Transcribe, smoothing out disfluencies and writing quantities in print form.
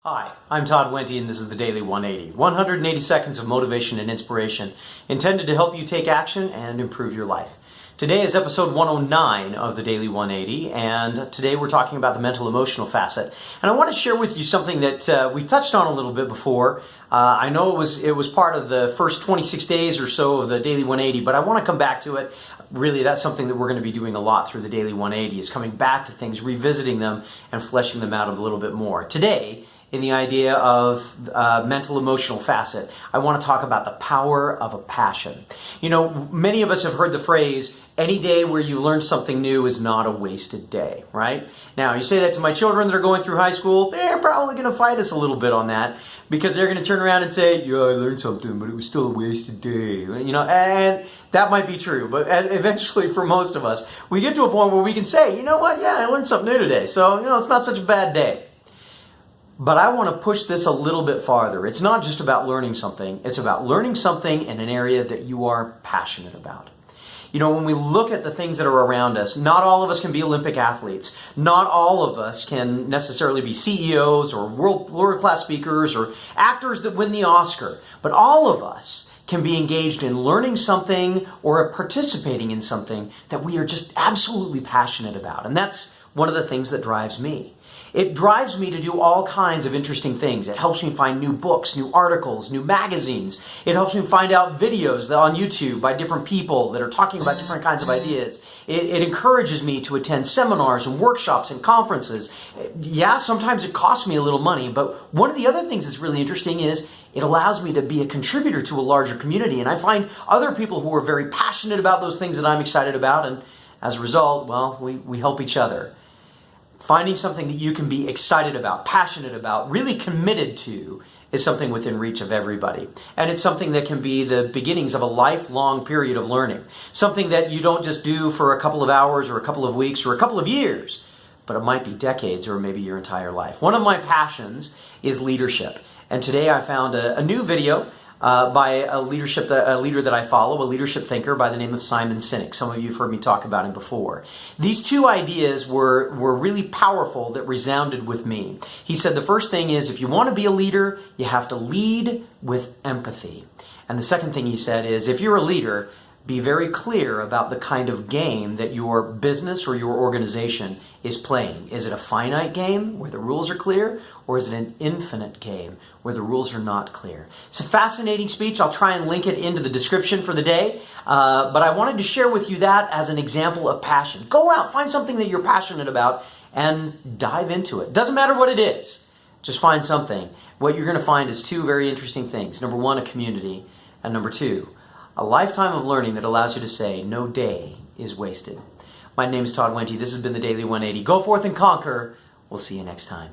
Hi, I'm Todd Wente, and this is the Daily 180. 180 seconds of motivation and inspiration intended to help you take action and improve your life. Today is episode 109 of the Daily 180, and today we're talking about the mental emotional facet. And I want to share with you something that we've touched on a little bit before. I know it was part of the first 26 days or so of the Daily 180, but I want to come back to it. Really, that's something that we're going to be doing a lot through the Daily 180, is coming back to things, revisiting them, and fleshing them out a little bit more. Today, in the idea of mental emotional facet, I want to talk about the power of a passion. You know, many of us have heard the phrase, any day where you learn something new is not a wasted day, right? Now, you say that to my children that are going through high school, they're probably going to fight us a little bit on that, because they're going to turn around and say, yeah, I learned something, but it was still a wasted day. You know, and that might be true, but eventually for most of us, we get to a point where we can say, you know what, yeah, I learned something new today, so, you know, it's not such a bad day. But I want to push this a little bit farther. It's not just about learning something. It's about learning something in an area that you are passionate about. You know, when we look at the things that are around us, not all of us can be Olympic athletes. Not all of us can necessarily be CEOs or world-class speakers or actors that win the Oscar. But all of us can be engaged in learning something or participating in something that we are just absolutely passionate about. And that's one of the things that drives me. It drives me to do all kinds of interesting things. It helps me find new books, new articles, new magazines. It helps me find out videos on YouTube by different people that are talking about different kinds of ideas. It encourages me to attend seminars and workshops and conferences. Yeah, sometimes it costs me a little money, but one of the other things that's really interesting is it allows me to be a contributor to a larger community. And I find other people who are very passionate about those things that I'm excited about, and as a result, well, we help each other. Finding something that you can be excited about, passionate about, really committed to is something within reach of everybody. And it's something that can be the beginnings of a lifelong period of learning. Something that you don't just do for a couple of hours or a couple of weeks or a couple of years, but it might be decades or maybe your entire life. One of my passions is leadership. And today I found a new video by a leader that I follow, a leadership thinker by the name of Simon Sinek. Some of you have heard me talk about him before. These two ideas were really powerful that resounded with me. He said the first thing is, if you want to be a leader, you have to lead with empathy. And the second thing he said is, if you're a leader, be very clear about the kind of game that your business or your organization is playing. Is it a finite game where the rules are clear, or is it an infinite game where the rules are not clear? It's a fascinating speech. I'll try and link it into the description for the day, but I wanted to share with you that as an example of passion. Go out, find something that you're passionate about, and dive into it. Doesn't matter what it is. Just find something. What you're going to find is two very interesting things. Number one, a community, and number two, a lifetime of learning that allows you to say, no day is wasted. My name is Todd Wente. This has been the Daily 180. Go forth and conquer. We'll see you next time.